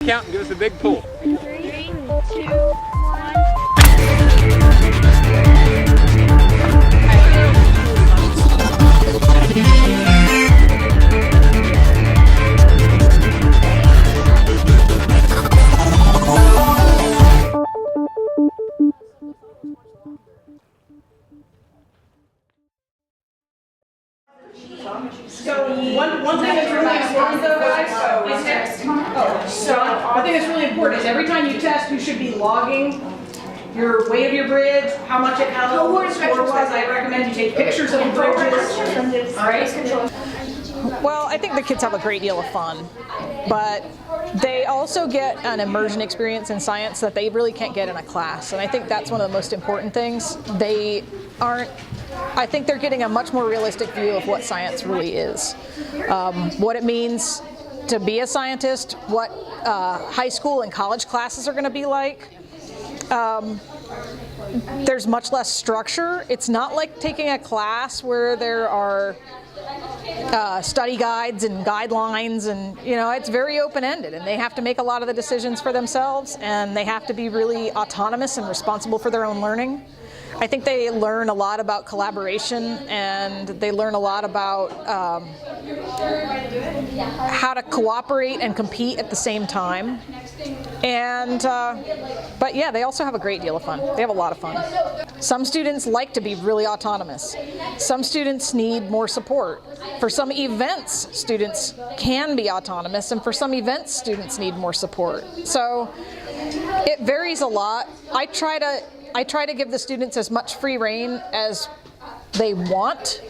Count and give us a big pull. 3, 2, 1. So one thing that's really important though, guys, I think it's really important is every time you test, you should be logging your weight of your bridge, how much it held, what the score was. I recommend you take pictures of the bridges. All right. Well, I think the kids have a great deal of fun, but they also get an immersion experience in science that they really can't get in a class, and I think that's one of the most important things. I think they're getting a much more realistic view of what science really is, what it means to be a scientist, what high school and college classes are going to be like. There's much less structure. It's not like taking a class where there are study guides and guidelines, and it's very open-ended, and they have to make a lot of the decisions for themselves, and they have to be really autonomous and responsible for their own learning. I think they learn a lot about collaboration, and they learn a lot about how to cooperate and compete at the same time. And but yeah, they also have a great deal of fun. They have a lot of fun. Some students like to be really autonomous. Some students need more support. For some events, students can be autonomous, and for some events, students need more support. So it varies a lot. I try to give the students as much free rein as they want,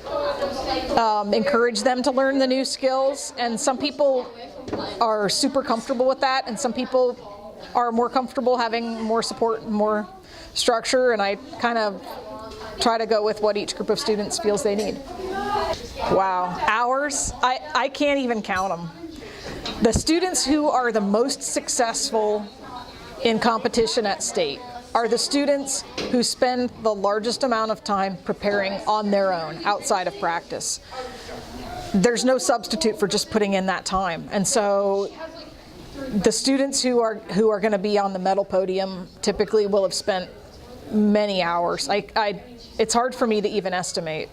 encourage them to learn the new skills, and some people are super comfortable with that, and some people are more comfortable having more support and more structure, and I kind of try to go with what each group of students feels they need. Wow, hours? I can't even count them. The students who are the most successful in competition at state are the students who spend the largest amount of time preparing on their own, outside of practice. There's no substitute for just putting in that time. And so the students who are going to be on the medal podium typically will have spent many hours. It's hard for me to even estimate.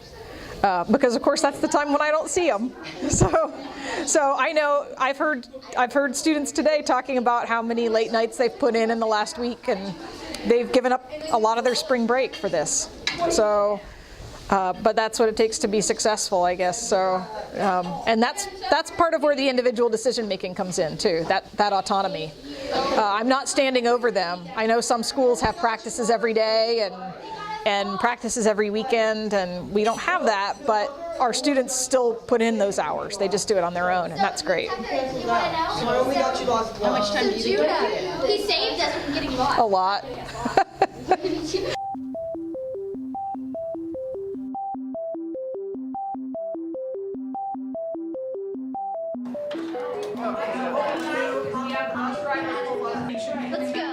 Because of course that's the time when I don't see them. So I know I've heard students today talking about how many late nights they've put in the last week, and they've given up a lot of their spring break for this. So, but that's what it takes to be successful, I guess. So, and that's part of where the individual decision making comes in too. That autonomy. I'm not standing over them. I know some schools have practices every day and practices every weekend, and we don't have that, but our students still put in those hours. They just do it on their own, and that's great. How much time do you think? He saved us from getting lost. A lot. Let's go.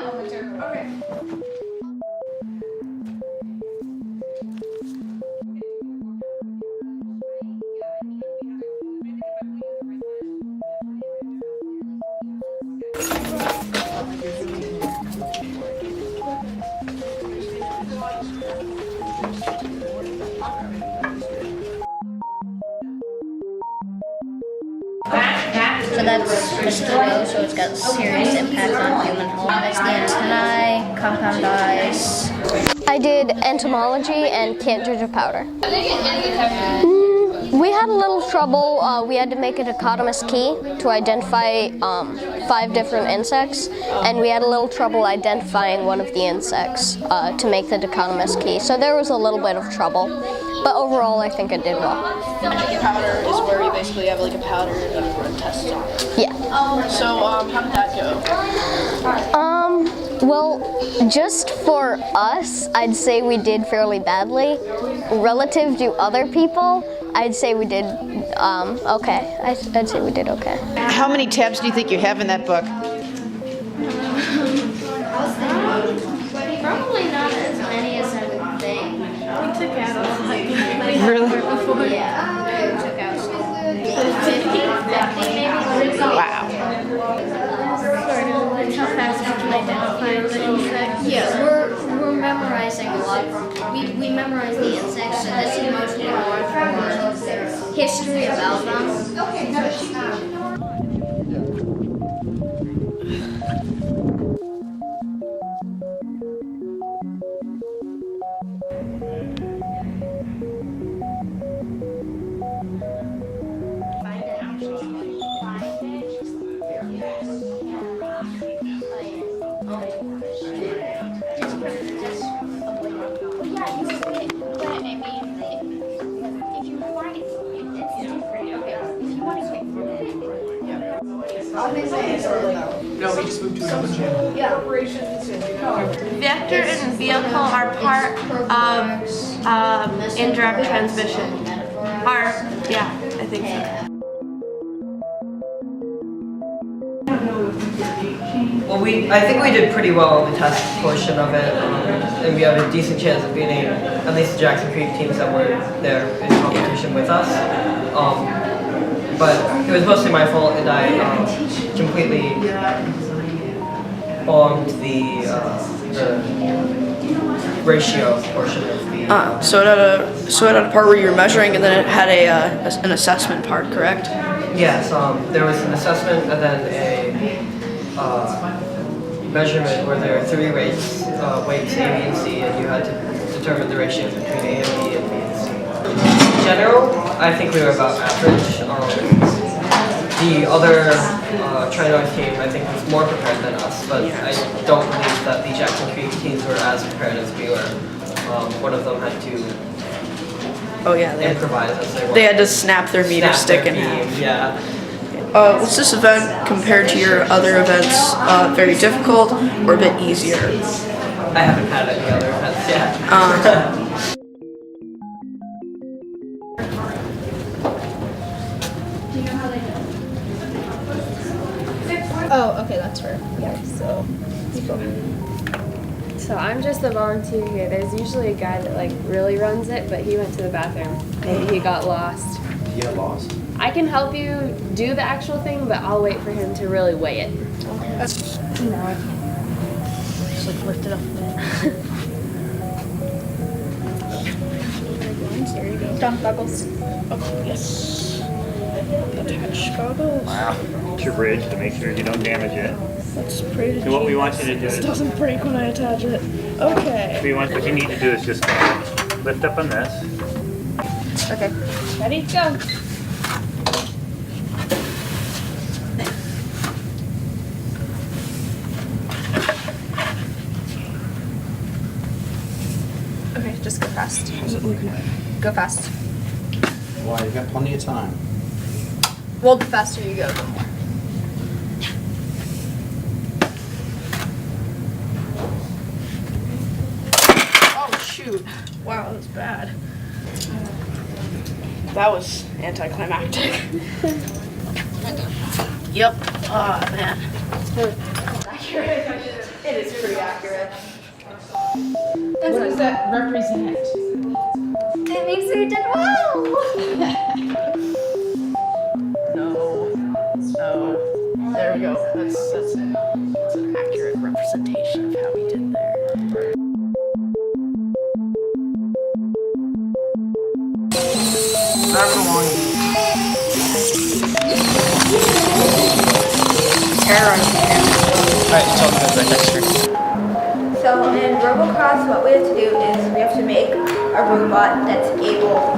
So that's just the low, so it's got serious impact on human health. That's the antennae, compound eyes. I did entomology and can't judge a powder. We had a little trouble. We had to make a dichotomous key to identify 5 different insects, and we had a little trouble identifying one of the insects to make the dichotomous key. So there was a little bit of trouble, but overall I think I did well. Powder is where you basically have like a powder and you run tests on it. Yeah. So how did that go? Well, just for us, I'd say we did fairly badly. Relative to other people, I'd say we did okay. I'd say we did okay. How many tabs do you think you have in that book? Probably not as many as I would think. We took out all Really? Yeah. We took out 50 maybe. Wow. identifying the insects? Yeah, we're memorizing a lot. We memorize the insects, so this is mostly more for history about them. No, we just moved to another channel. Vector and vehicle are part of indirect transmission. Yeah, I think so. Well, I think we did pretty well on the test portion of it, and we have a decent chance of beating at least the Jackson Creek teams that were there in competition with us. But it was mostly my fault, and I completely bombed the ratio portion of the. So it had a part where you were measuring, and then it had an assessment part, correct? Yes, there was an assessment and then a measurement where there are 3 weights, weights A, B, and C, and you had to determine the ratios between A and B and B and C. In general, I think we were about average. The other Tri-North team, I think, was more prepared than us, but I don't believe that the Jackson Creek teams were as prepared as we were. One of them had to improvise as they were. They had to snap their meter stick in half. Yeah. Was this event compared to your other events very difficult or a bit easier? I haven't had any other events yet. Oh, okay, that's her. Yeah, so. So I'm just a volunteer here. There's usually a guy that like really runs it, but he went to the bathroom. Maybe he got lost. Did you get lost? I can help you do the actual thing, but I'll wait for him to really weigh it. No, I can't. Just like lift it up a bit. There you go. Done, goggles. Oh, yes. Attach goggles. Wow. It's your bridge to make sure you don't damage it. Let's pray to So what we want you to do this is, doesn't break when I attach it. Okay. what you need to do is just lift up on this. Okay. Ready? Go. Okay, just go fast. How's it looking? Go fast. Why, you got plenty of time. Well, the faster you go, the more. Oh, shoot. Wow, that was bad. That was anticlimactic. Yep. Oh, man. Accurate. It is pretty accurate. What does that represent? It means we did well. No. There we go. That's it. It's an accurate representation of how we did there. So in Robocross, what we have to do is we have to make a robot that's able,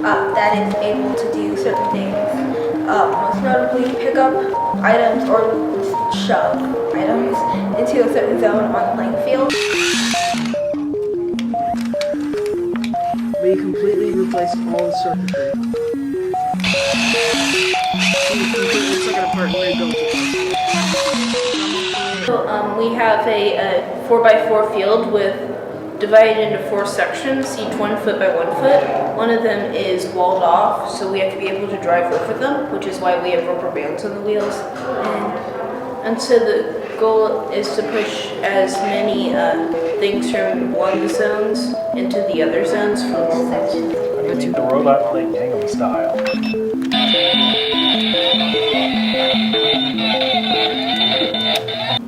that is able to do certain things. Most notably, pick up items or shove items into a certain zone on the playing field. We completely replaced all the circuitry. Completely took it apart and rebuilt it. So, we have a 4x4 field divided into 4 sections, each 1 foot by 1 foot. One of them is walled off, so we have to be able to drive over them, which is why we have rubber bands on the wheels. And so the goal is to push as many things from one zones into the other zones from one section. I'm gonna do the robot like Gangnam Style.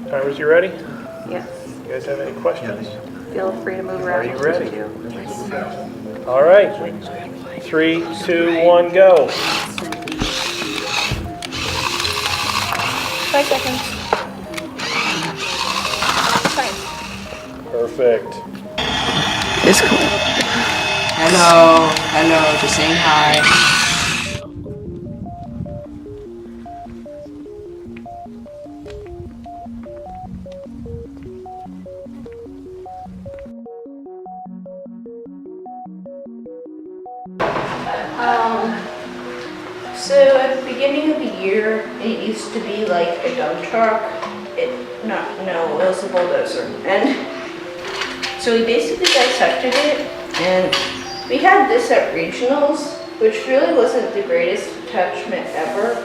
Timers, you ready? Yes. You guys have any questions? Feel free to move Are around. you ready? All right. 3, 2, 1, go. 5 seconds. Perfect. It's cool. Hello, just saying hi. So at the beginning of the year, it used to be like a dump truck. It was a bulldozer. And so we basically dissected it, and we had this at regionals, which really wasn't the greatest attachment ever.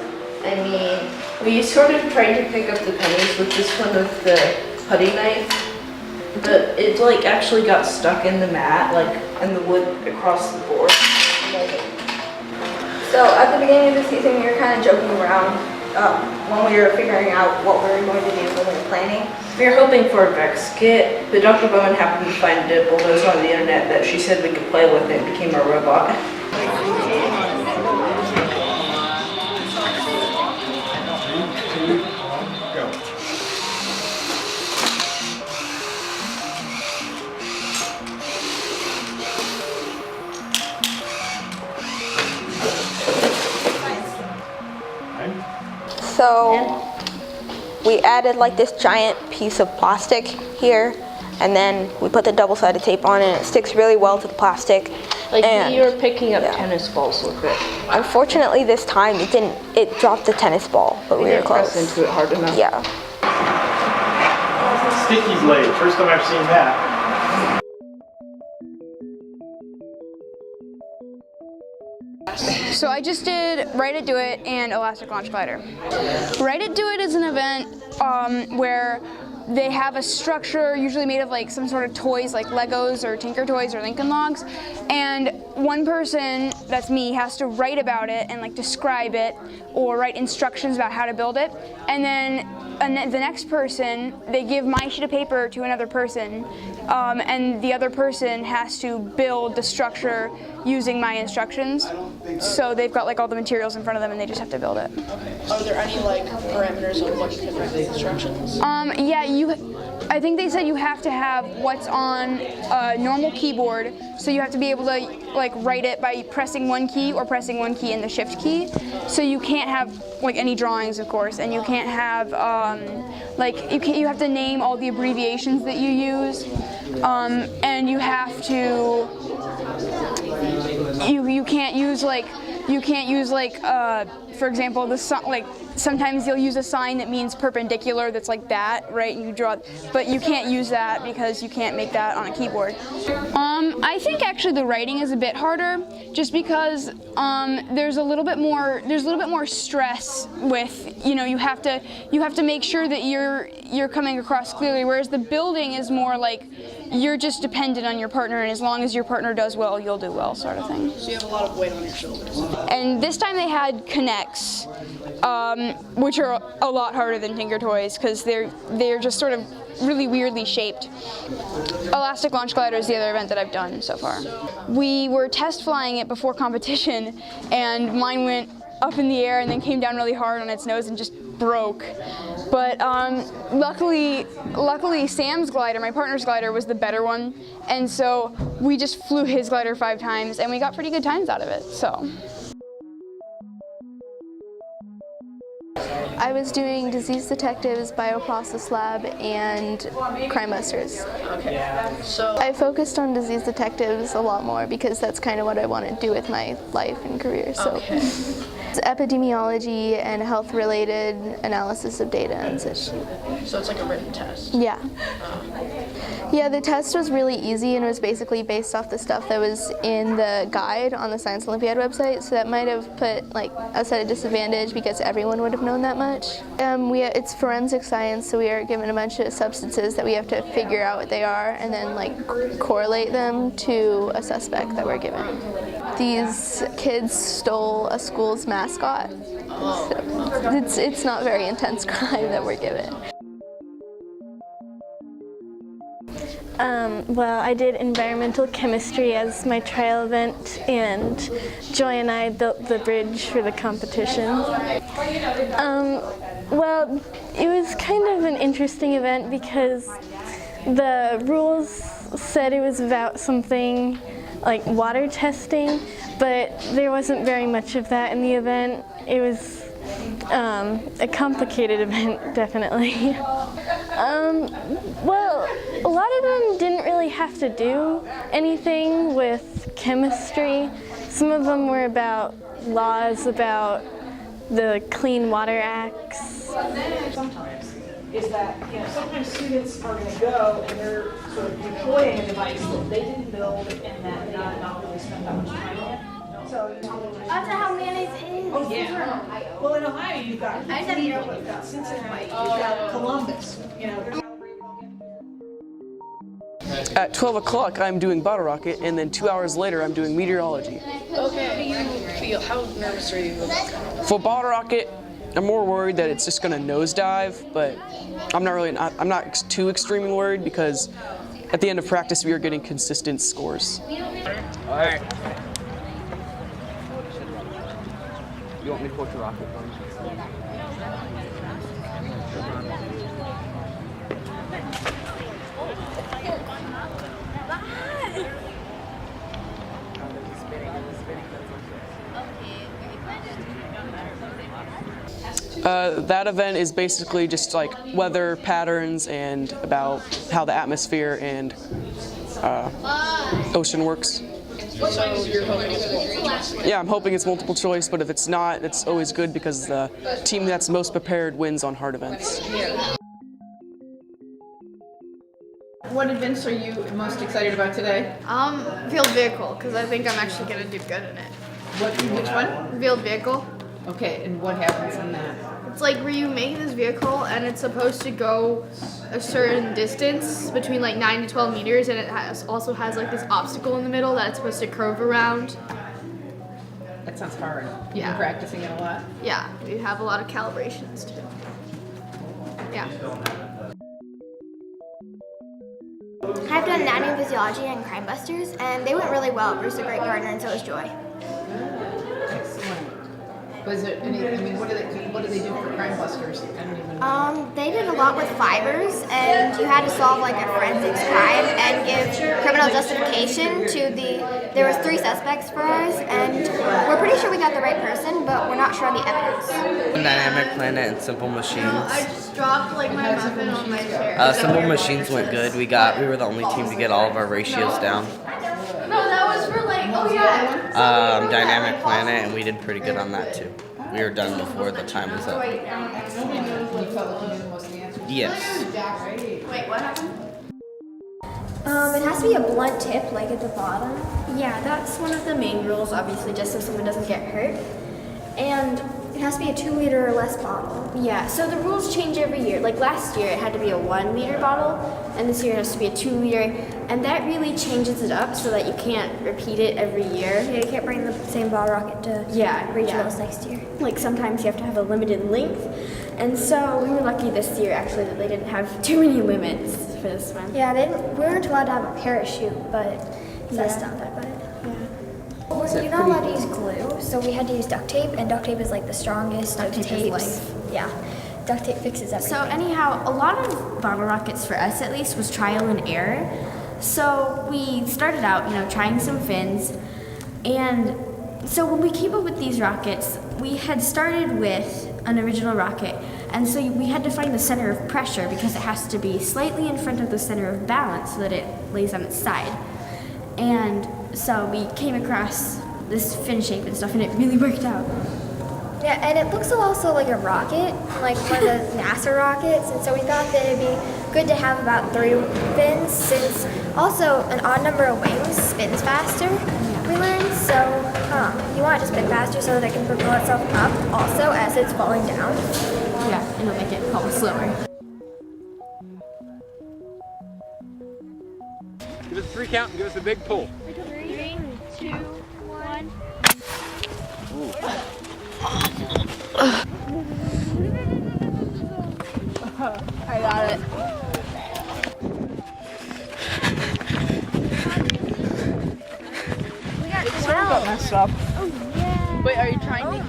I mean, we sort of tried to pick up the pennies with this one of the putty knife, but it like actually got stuck in the mat, like in the wood across the board. So at the beginning of the season, we were kind of joking around when we were figuring out what we were going to do when we were planning. We were hoping for a Vex kit, but Dr. Bowman happened to find a bulldozer on the internet that she said we could play with, and it became a robot. So we added like this giant piece of plastic here, and then we put the double-sided tape on, and it sticks really well to the plastic. Like and, you're picking up tennis balls with it. Unfortunately, this time it didn't. It dropped the tennis ball, but we were close. Press into it hard enough. Yeah. Sticky blade. First time I've seen that. So I just did Write It, Do It, and Elastic Launch Glider. Write It, Do It is an event where they have a structure usually made of like some sort of toys like Legos or Tinker Toys or Lincoln Logs, and one person, that's me, has to write about it and like describe it or write instructions about how to build it, and then the next person, they give my sheet of paper to another person, and the other person has to build the structure using my instructions. So they've got like all the materials in front of them and they just have to build it. Are there any like parameters on what you can write the instructions? Yeah, I think they said you have to have what's on a normal keyboard, so you have to be able to like write it by pressing one key or pressing one key and the shift key. So you can't have like any drawings, of course, and you can't have like you have to name all the abbreviations that you use, and you have to you can't use like for example sometimes you'll use a sign that means perpendicular, that's like that, right? And you draw, but you can't use that because you can't make that on a keyboard. I think actually the writing is a bit harder, just because there's a little bit more stress with, you have to make sure that you're coming across clearly, whereas the building is more like you're just dependent on your partner, and as long as your partner does well, you'll do well, sort of thing. So you have a lot of weight on your shoulders. And this time they had connects, which are a lot harder than Tinker Toys because they're just sort of really weirdly shaped. Elastic Launch Glider is the other event that I've done so far. We were test flying it before competition, and mine went up in the air and then came down really hard on its nose and just broke. But luckily Sam's glider, my partner's glider, was the better one, and so we just flew his glider 5 times and we got pretty good times out of it. So. I was doing Disease Detectives, Bioprocess Lab, and Crime Busters. Okay. So I focused on Disease Detectives a lot more because that's kind of what I want to do with my life and career. So it's epidemiology and health-related analysis of data and such. So it's like a written test. Yeah. Yeah, the test was really easy and it was basically based off the stuff that was in the guide on the Science Olympiad website, so that might have put like us at a disadvantage because everyone would have known that much. It's forensic science, so we are given a bunch of substances that we have to figure out what they are and then like correlate them to a suspect that we're given. These kids stole a school's mascot, so it's not very intense crime that we're given. Well, I did environmental chemistry as my trial event, and Joy and I built the bridge for the competition. Well, it was kind of an interesting event because the rules said it was about something like water testing, but there wasn't very much of that in the event. It was a complicated event, definitely. Well, a lot of them didn't really have to do anything with chemistry. Some of them were about laws about the Clean Water Acts. Sometimes is that, sometimes students are going to go and they're sort of deploying a device that they didn't build and that they did not really spend that much time on. So That's how mayonnaise is. Oh yeah. Well, in Ohio you've got Cleveland, you've got Cincinnati, you've got Columbus. At 12 o'clock, I'm doing bottle rocket, and then 2 hours later, I'm doing meteorology. Okay, how do you feel? How nervous are you about that? For bottle rocket, I'm more worried that it's just going to nosedive, but I'm not too extremely worried because at the end of practice, we are getting consistent scores. All right. You want me to put the rocket on? That event is basically just like weather patterns and about how the atmosphere and ocean works. So you're hoping it's multiple choice? Yeah, I'm hoping it's multiple choice, but if it's not, it's always good because the team that's most prepared wins on hard events. What events are you most excited about today? Field vehicle, because I think I'm actually going to do good in it. Which one? Field vehicle. Okay, and what happens in that? It's like where you make this vehicle and it's supposed to go a certain distance between like 9 to 12 meters, and it also has like this obstacle in the middle that it's supposed to curve around. That sounds hard. You've Yeah. been practicing it a lot? Yeah, we have a lot of calibrations too. Yeah. I've done anatomy and physiology and crime busters, and they went really well. Bruce is a great partner, and so is Joy. Was there any, what do they do for crime busters? I don't even know. They did a lot with fibers, and you had to solve like a forensics crime and give criminal justification to there was 3 suspects for us, and we're pretty sure we got the right person, but we're not sure on the evidence. Dynamic Planet and Simple Machines. I just dropped like my muffin on my chair. Simple Machines went good. We were the only team to get all of our ratios down. No, that was for like, oh yeah. Dynamic Planet, and we did pretty good on that too. We were done before the time was up. You felt like you knew the most of the answers? Yes. Wait, what happened? It has to be a blunt tip, like at the bottom. Yeah, that's one of the main rules, obviously, just so someone doesn't get hurt. And it has to be a 2 liter or less bottle. Yeah, so the rules change every year. Like last year, it had to be a 1 liter bottle, and this year it has to be a 2 liter. And that really changes it up so that you can't repeat it every year. Yeah, you can't bring the same bottle rocket to regionals next year. Like sometimes you have to have a limited length. And so we were lucky this year actually that they didn't have too many limits for this one. Yeah, we weren't allowed to have a parachute, but that's not that bad. Well, you're not allowed to use glue, so we had to use duct tape, and duct tape is like the strongest of tapes. Yeah, duct tape fixes everything. So anyhow, a lot of bottle rockets for us at least was trial and error. So we started out, trying some fins, and so when we came up with these rockets, we had started with an original rocket, and so we had to find the center of pressure because it has to be slightly in front of the center of balance so that it lays on its side. And so we came across this fin shape and stuff, and it really worked out. Yeah, and it looks also like a rocket, like one of the NASA rockets, and so we thought that it'd be good to have about 3 fins, since also an odd number of wings spins faster, we learned, so you want it to spin faster so that it can propel itself up also as it's falling down. Yeah, and it'll make it fall slower. Give us a 3 count and give us a big pull. 3, 2, 1. I got it. messed up. Wait, are you trying to?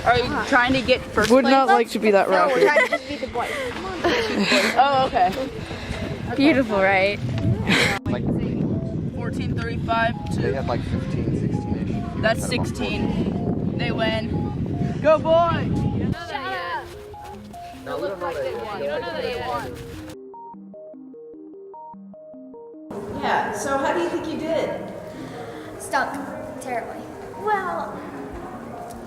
Are you trying to get first Would place? not like to be that No, we're rocket. trying to just beat the boys. Oh, okay. Beautiful, right? Like 14:35 to. They had like 15, 16-ish. That's 16. They win. Go boys! No, we don't know that yet. Yeah, so how do you think you did? Stunk terribly. Well,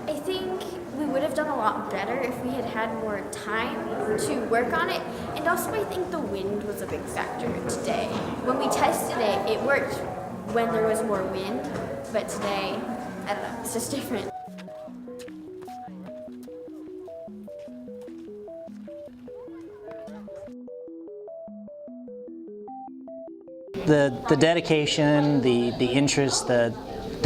I think we would have done a lot better if we had had more time to work on it. And also I think the wind was a big factor today. When we tested it, it worked when there was more wind, but today, I don't know, it's just different. The dedication, the interest, the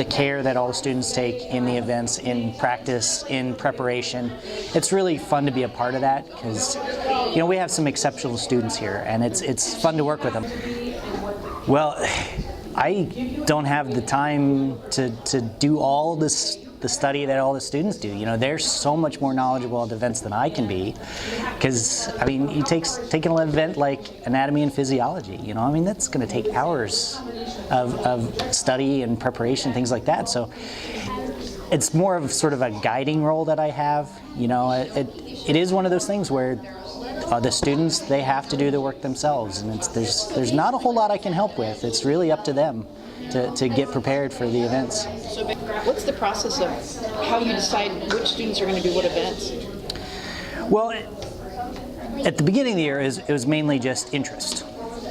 care that all the students take in the events, in practice, in preparation. It's really fun to be a part of that because, you know, we have some exceptional students here and it's fun to work with them. Well, I don't have the time to do all the study that all the students do. You know, they're so much more knowledgeable at events than I can be because, I mean, you take an event like anatomy and physiology, you know, I mean, that's going to take hours of study and preparation, things like that. So it's more of sort of a guiding role that I have. You know, it is one of those things where the students, they have to do the work themselves, and there's not a whole lot I can help with. It's really up to them to get prepared for the events. So what's the process of how you decide which students are going to do what events? Well, at the beginning of the year, it was mainly just interest.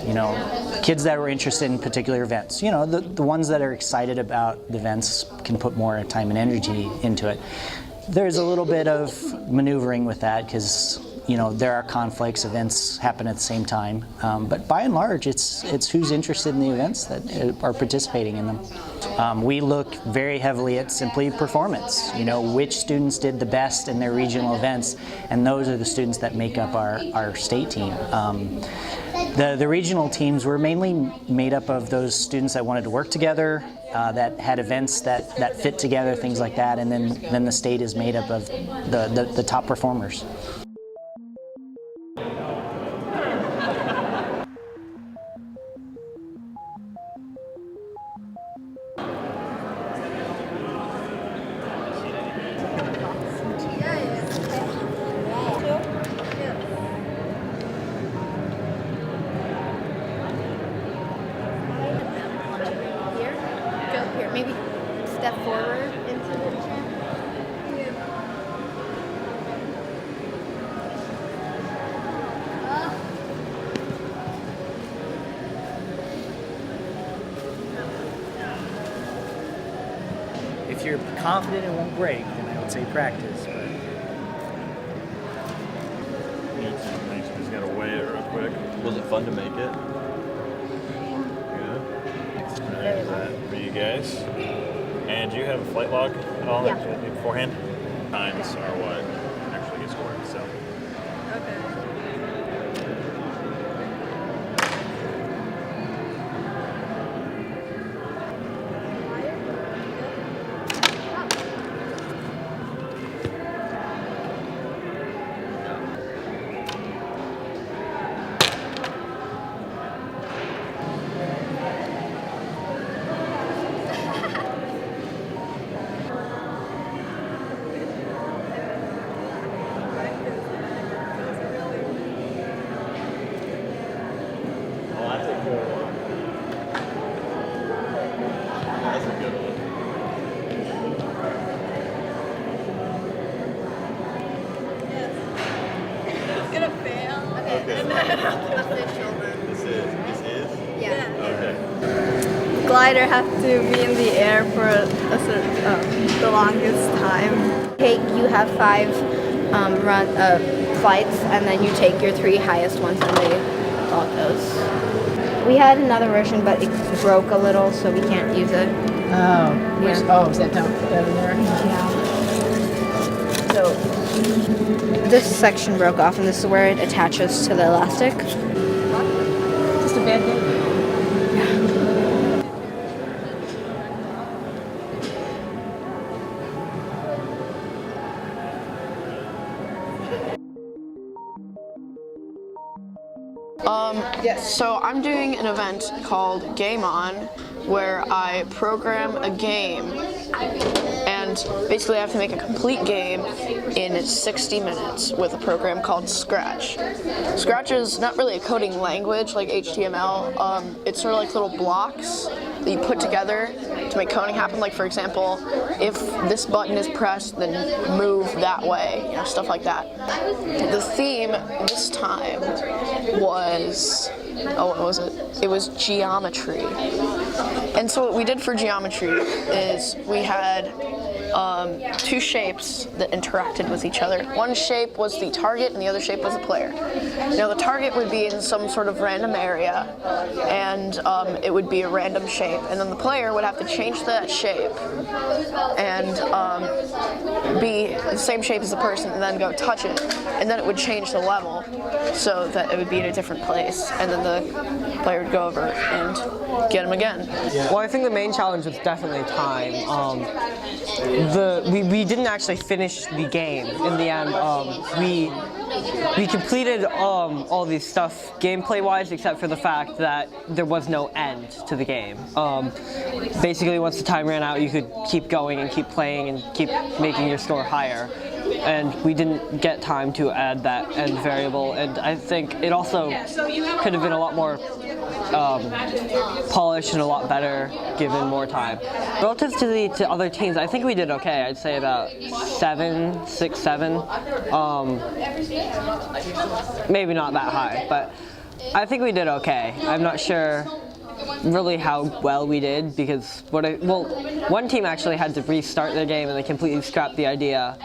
You know, kids that were interested in particular events. You know, the ones that are excited about the events can put more time and energy into it. There's a little bit of maneuvering with that because, you know, there are conflicts, events happen at the same time, but by and large, it's who's interested in the events that are participating in them. We look very heavily at simply performance, you know, which students did the best in their regional events, and those are the students that make up our state team. The regional teams were mainly made up of those students that wanted to work together, that had events that fit together, things like that, and then the state is made up of the top performers. Here, maybe step forward into the chair. If you're confident it won't break, then I would say practice. But Just gotta weigh it real quick. Was it fun to make it? Good. There's that for you guys. And do you have a flight log at all? Yeah. Beforehand? Times are what actually gets scored. So. Glider have to be in the air for the longest time. You have 5 flights, and then you take your 3 highest ones and they log those. We had another version, but it broke a little, so we can't use it. Oh, is that down there? Yeah. So this section broke off, and this is where it attaches to the elastic. Just a bad day. Yes. So I'm doing an event called Game On, where I program a game, and basically I have to make a complete game in 60 minutes with a program called Scratch. Scratch is not really a coding language like HTML. It's sort of like little blocks that you put together to make coding happen. Like, for example, if this button is pressed, then move that way, you know, stuff like that. The theme this time was, what was it? It was geometry. And so what we did for geometry is we had two shapes that interacted with each other. One shape was the target and the other shape was the player. Now the target would be in some sort of random area, and it would be a random shape, and then the player would have to change that shape and be the same shape as the person, and then go touch it, and then it would change the level so that it would be in a different place, and then the player would go over and get him again. Well, I think the main challenge was definitely time. We didn't actually finish the game in the end. We completed all these stuff gameplay-wise, except for the fact that there was no end to the game. Basically, once the time ran out, you could keep going and keep playing and keep making your score higher. And we didn't get time to add that end variable, and I think it also could have been a lot more polished and a lot better given more time. Relative to other teams, I think we did okay. I'd say about 6, 7. Maybe not that high, but I think we did okay. I'm not sure really how well we did because one team actually had to restart their game and they completely scrapped the idea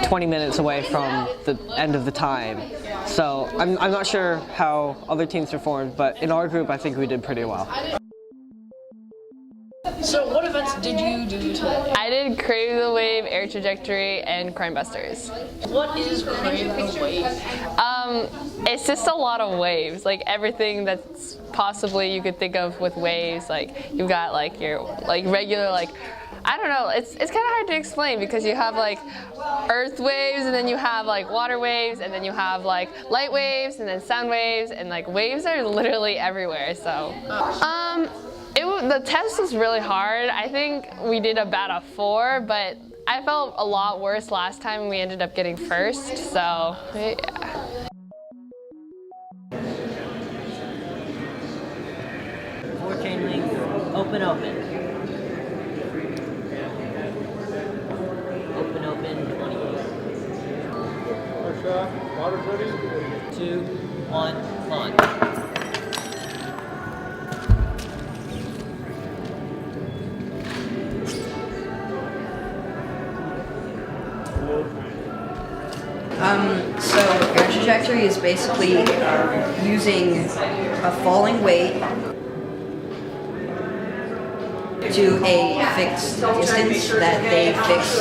20 minutes away from the end of the time. So I'm not sure how other teams performed, but in our group I think we did pretty well. So what events did you do today? I did Crave the Wave, Air Trajectory, and Crime Busters. What is Crave the Wave? It's just a lot of waves, like everything that's possibly you could think of with waves. Like you've got like your regular I don't know, it's kind of hard to explain because you have like earth waves and then you have like water waves and then you have like light waves and then sound waves, and like waves are literally everywhere. So the test was really hard. I think we did about a 4, but I felt a lot worse last time and we ended up getting first, so yeah. Chain link, open. Open, 28. First shot, water's ready. 2, 1, launch. So air trajectory is basically using a falling weight to a fixed distance that they fix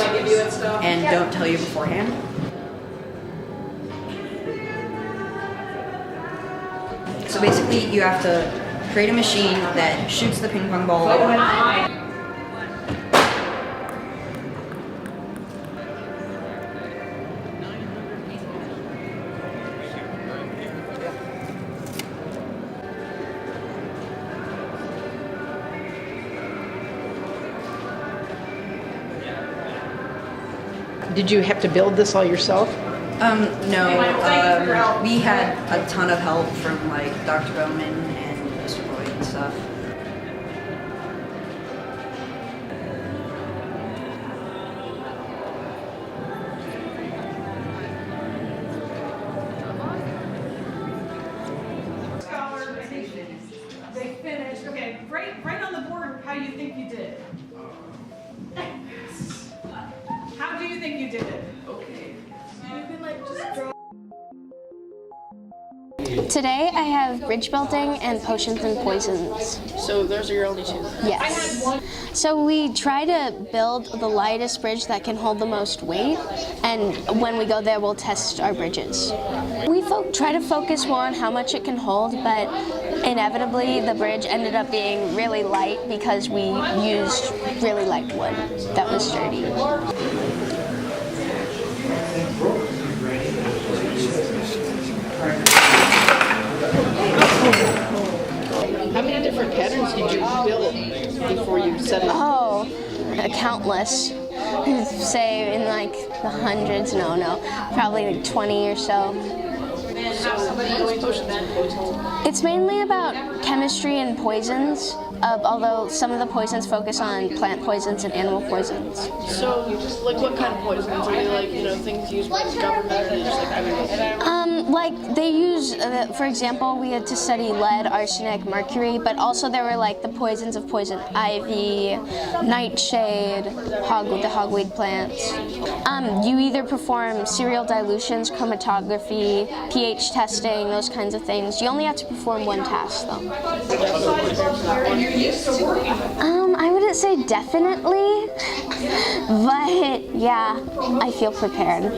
and don't tell you beforehand. So basically you have to create a machine that shoots the ping pong ball. Did you have to build this all yourself? No. We had a ton of help from like Dr. Bowman and Mr. Boyd and stuff. They finished. Okay, write on the board how you think you did. How do you think you did it? Okay. You can like just draw. Today I have bridge building and potions and poisons. So those are your only 2? Yes. So we try to build the lightest bridge that can hold the most weight, and when we go there we'll test our bridges. We try to focus more on how much it can hold, but inevitably the bridge ended up being really light because we used really light wood that was sturdy. Right. setting? Oh, countless. Say in like the hundreds. No, probably like 20 or so. It's mainly about chemistry and poisons, although some of the poisons focus on plant poisons and animal poisons. So, like, what kind of poisons? Are they like, things used by the government? Or just Like they use, for example, we had to study lead, arsenic, mercury, but also there were like the poisons of poison ivy, nightshade, the hogweed plants. You either perform serial dilutions, chromatography, pH testing, those kinds of things. You only have to perform one task though. I wouldn't say definitely, but yeah, I feel prepared.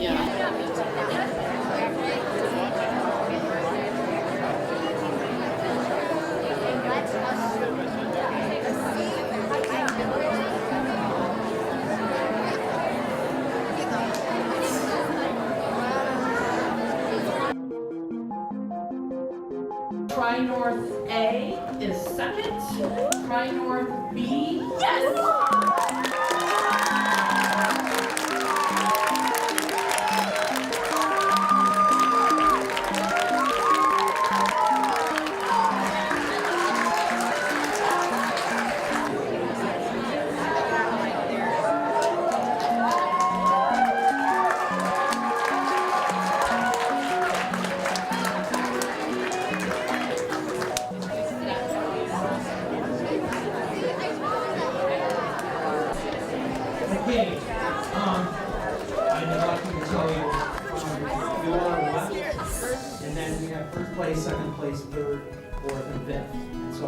Try North A is second. Try North B. Yes! Okay, I'd like to tell you, you are left, and then we have first place, second place, third, fourth, and fifth. So,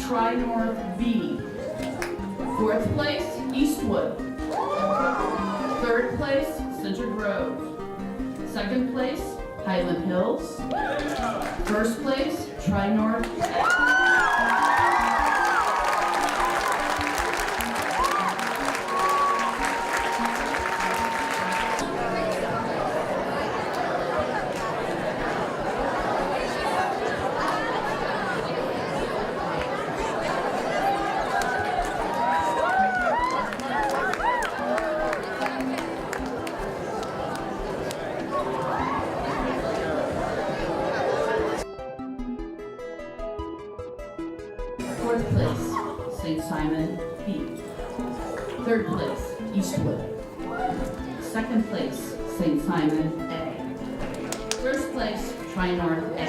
Try North B. Fourth place, Eastwood. Third place, Center Grove. Second place, Highland Hills. First place, Try North A. Fourth place, St. Simon B. Third place, Eastwood. Second place, St. Simon A. First place, Try North A.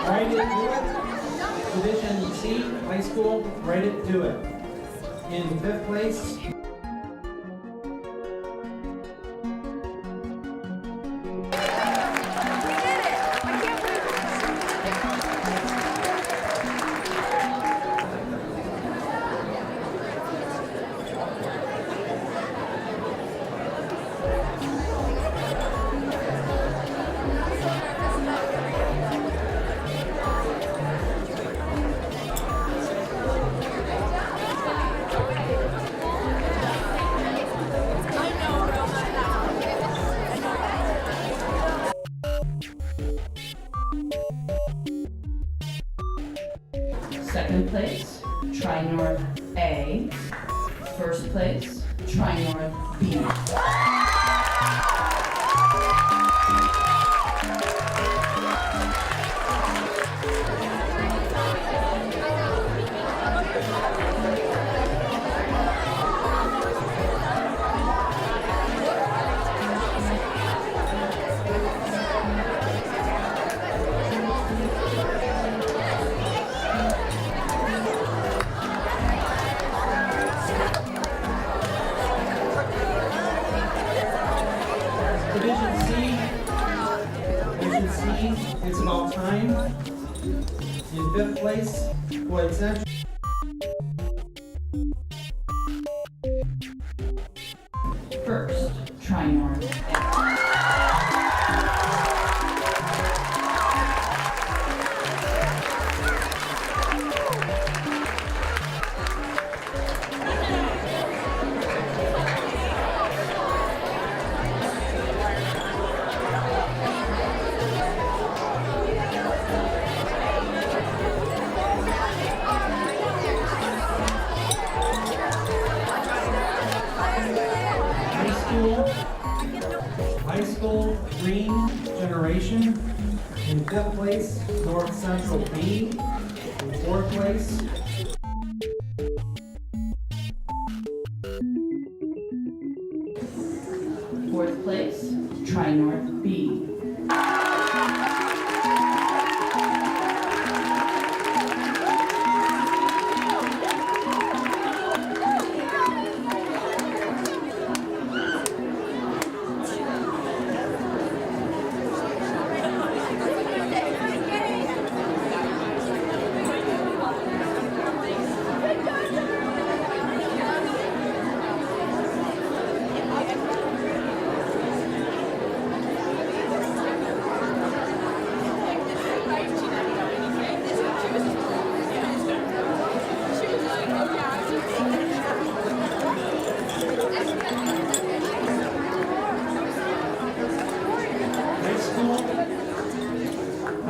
Write it, do it. Division C, high school, write it, do it. In fifth place, Second place, Try North A. First place, Try North B. fifth place, Floyd Central. First, try north. High school green generation. In fifth place, North Central B. In fourth place, Fourth place, try north B.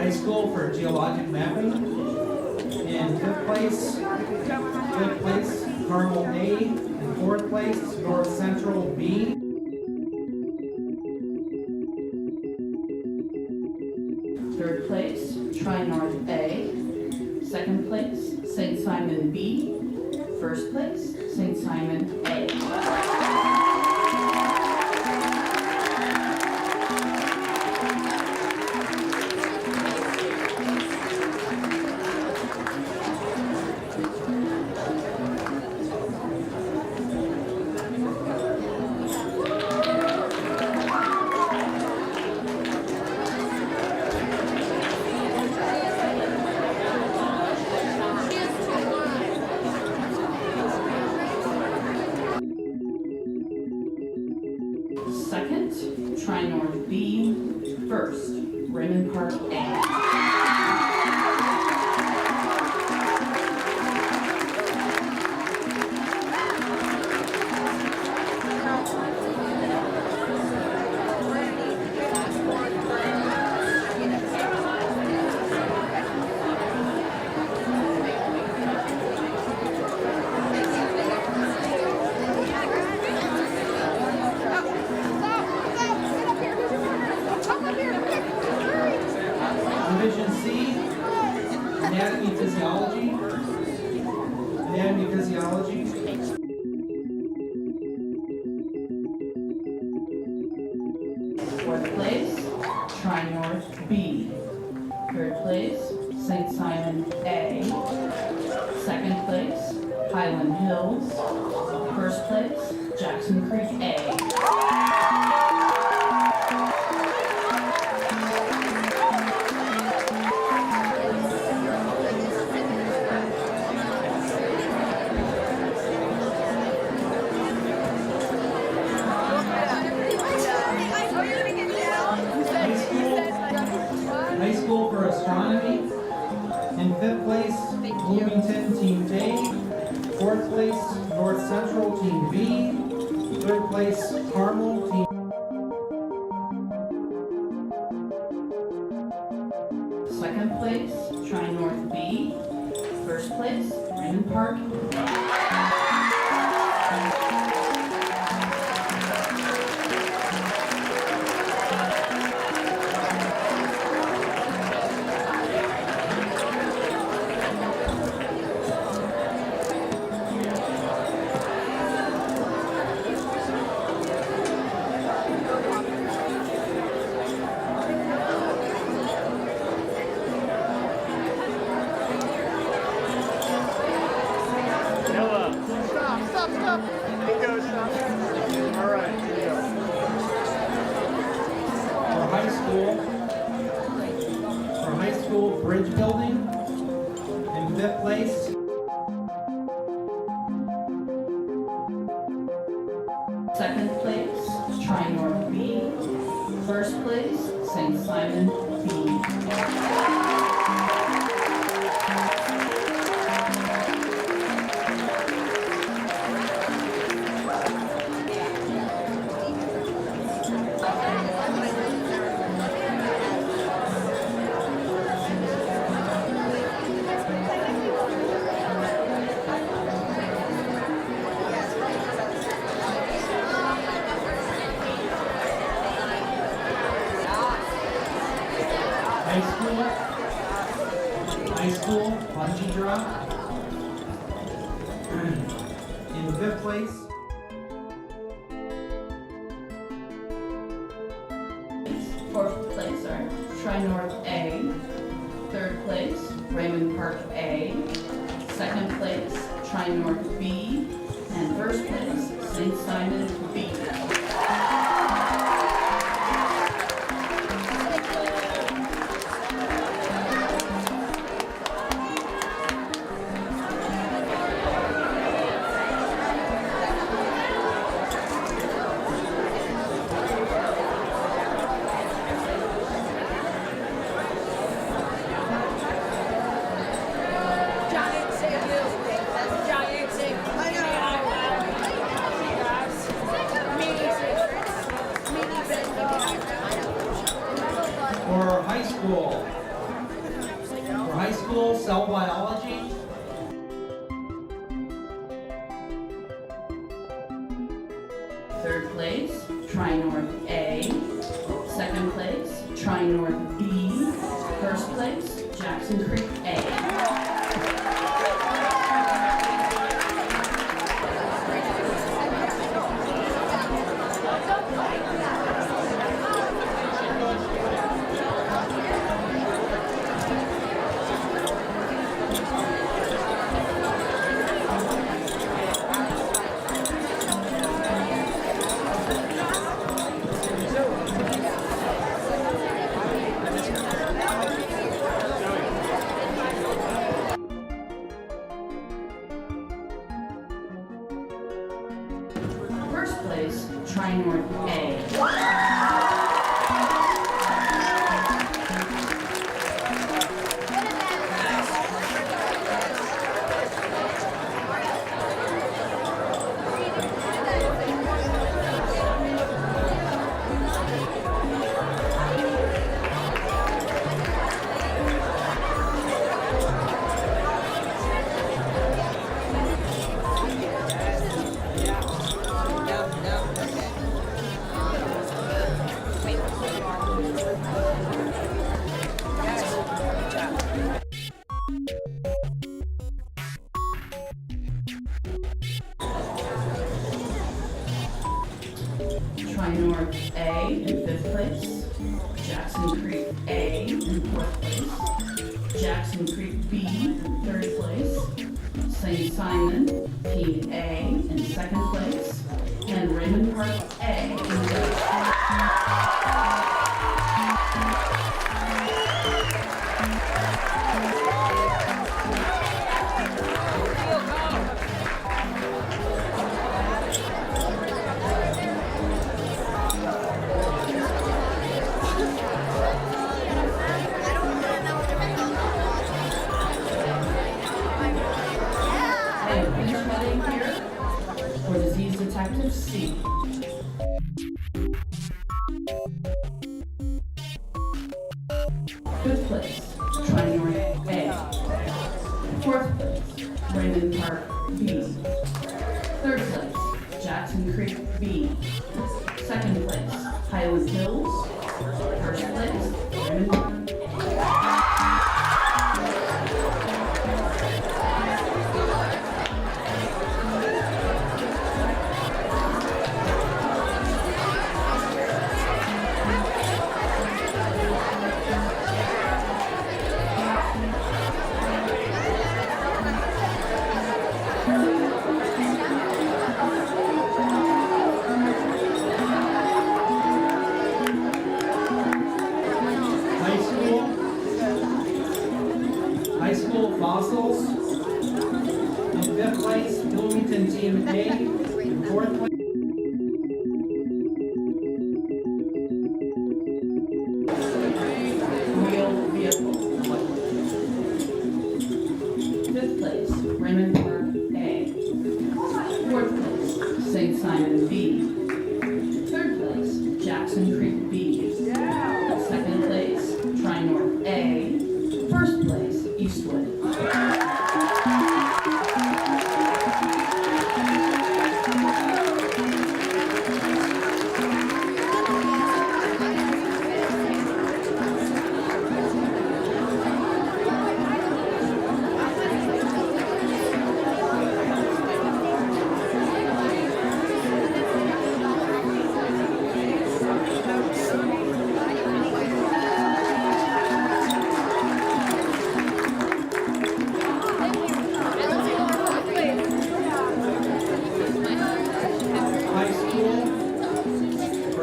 high school for geologic mapping. In fifth place, Carmel A. In fourth place, North Central B. Third place, Try North A. Second place, St. Simon B. First place, St. Simon A. Second, Try North B. First, Raymond Park A. Division C, Anatomy Physiology. Anatomy Physiology. Fourth place, Try North B. Third place, St. Simon A. Second place, Highland Hills. First place, Jackson Creek A. High school for astronomy. In fifth place, Bloomington Team A. Fourth place, North Central Team B. Third place, Carmel Team. Second place, Try North B. First place, Raymond Park. For high school bridge building. fifth place. Second place, Try North B. First place, St. Simon B. High school bungee drop. In fifth place. Fourth place, sorry, Try North A. Third place, Raymond Park A. Second place, Try North B. And first place, St. Simon B. For high school, cell biology. Third place, Try North A. Second place, Try North B. First place, Jackson Creek A. First place, Try North A. Try North A in fifth place, Jackson Creek A in fourth place, Jackson Creek B in third place, St. Simon Team A in second place, and Raymond Park A in third place. For Disease Detective C. Fifth place, Try North A. Fourth place, Raymond Park B. Third place, Jackson Creek B. Second place, Highland Hills. First place, Raymond Park. Bloomington Team A in fourth place. Wheel vehicle. Fifth place, Raymond Park A. Fourth place, St. Simon B. Third place, Jackson Creek B. Second place, Tri-North A. First place, Eastwood.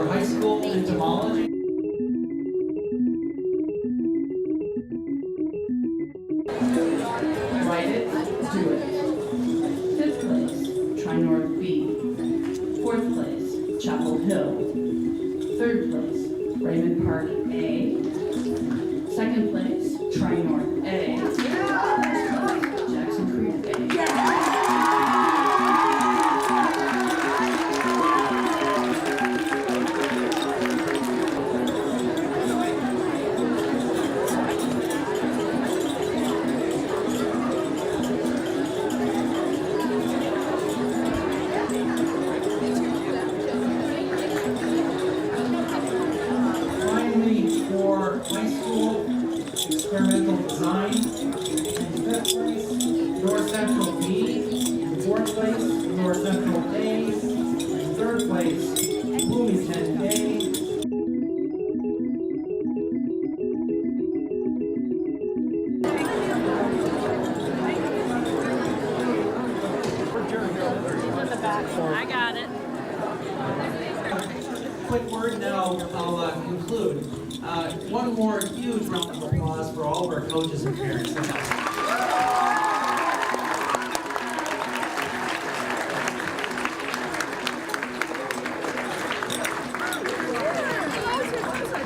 High school entomology. Write it, do it. Fifth place, Tri-North B. Fourth place, Chapel Hill. Third place, Raymond Park A. Second place, Tri-North A. Jackson Creek A. Finally, for high school experimental design, in fifth place, North Central B. In fourth place, North Central A. In third place, Bloomington A. I got it. Quick word, and then I'll conclude. One more huge round of applause for all of our coaches and parents. That's awesome.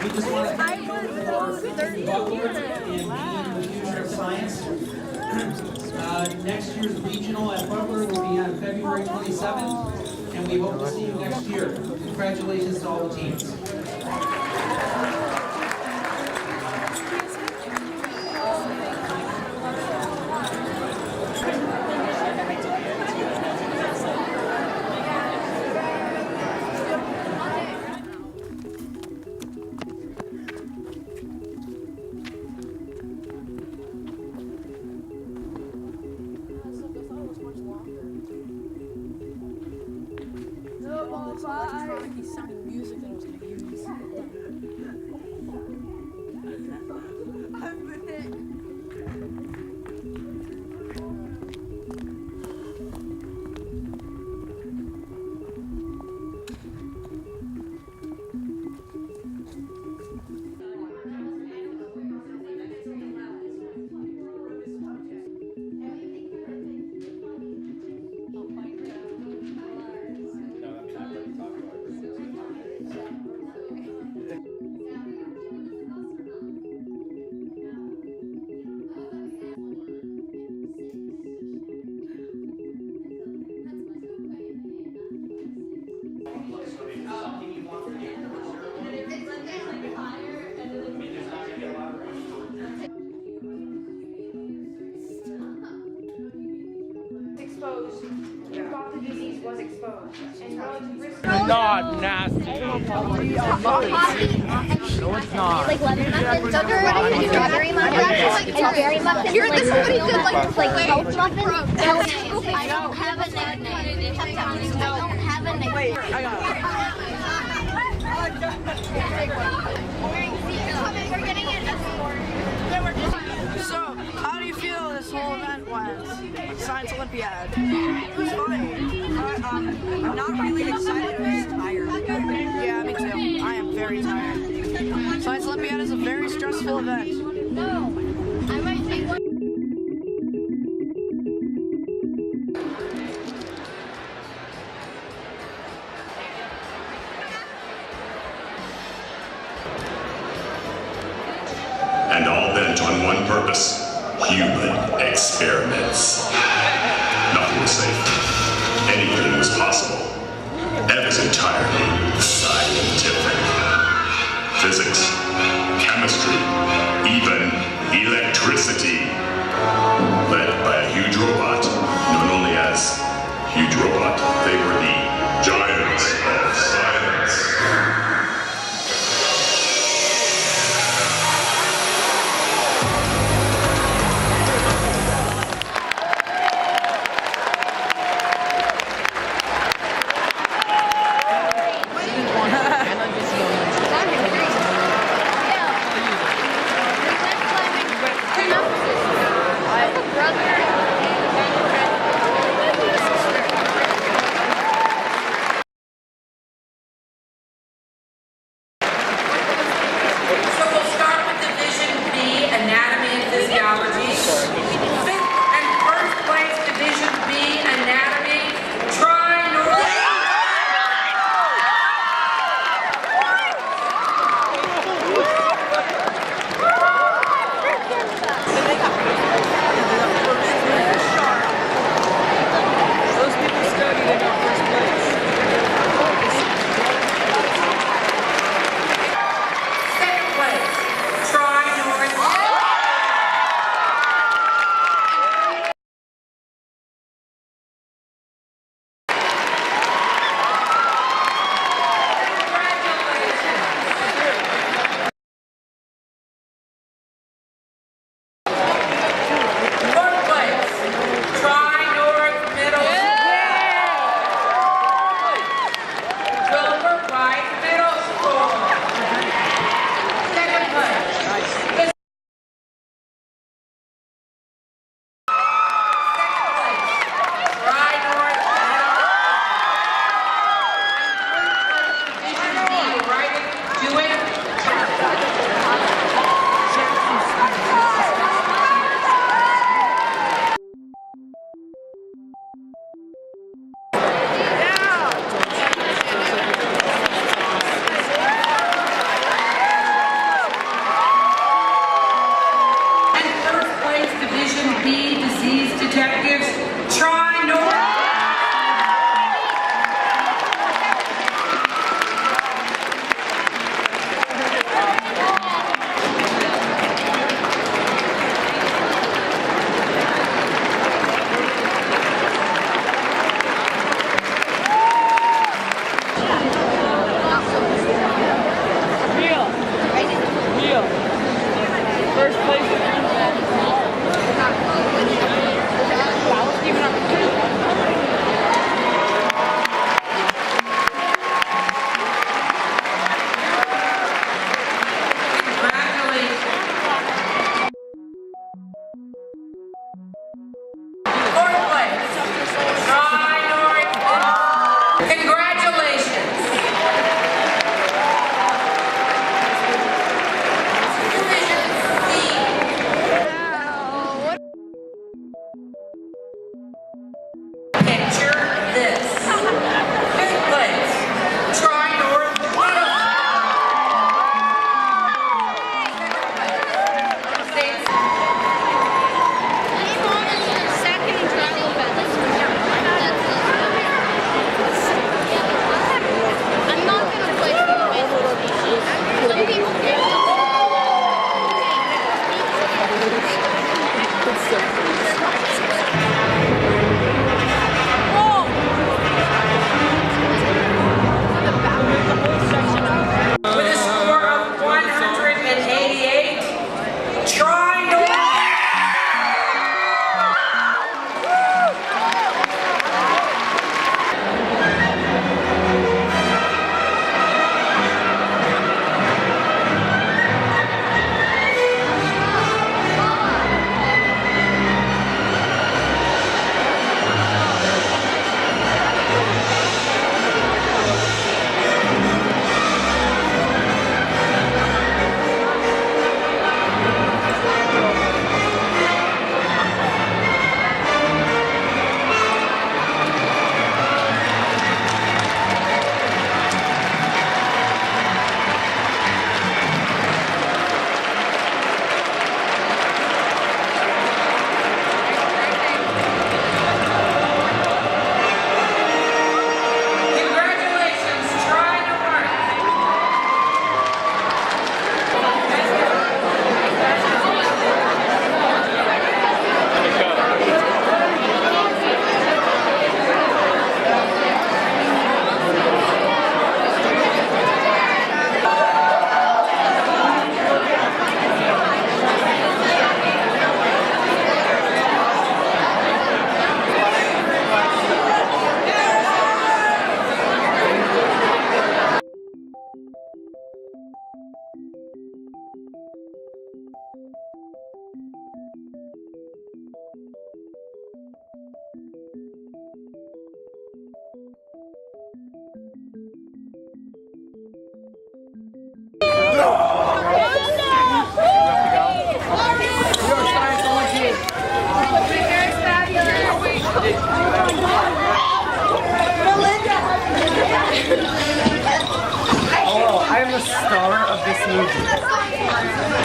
We just want to thank you for Butler and being the future of science. Next year's regional at Butler will be on February 27th, and we hope to see you next year. Congratulations to all the teams. He's sounding music that I was going to use. Exposed. You thought the disease was exposed. And Not nasty. No, it's not. Like lemon muffins, strawberry muffins, and berry muffins. You're like somebody did like health muffins. I don't have a nickname. I don't have a nickname. Wait, I got it. We're getting it. So, how do you feel this whole event went? Science Olympiad. It was fun. I'm not really excited. I'm just tired. Yeah, me too. I am very tired. Science Olympiad is a very stressful event. No, I might take one. human experiments. Nothing was safe. Anything was possible. It was entirely scientific. Physics, chemistry, even electricity. Led by a huge robot, known only as Huge Robot. They were the Giants of Science.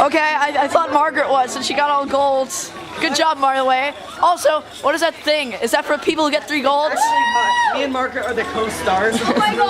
Okay, I thought Margaret was, and she got all golds. Good job, by the way. Also, what is that thing? Is that for people who get 3 golds? Actually, me and Margaret are the co-stars.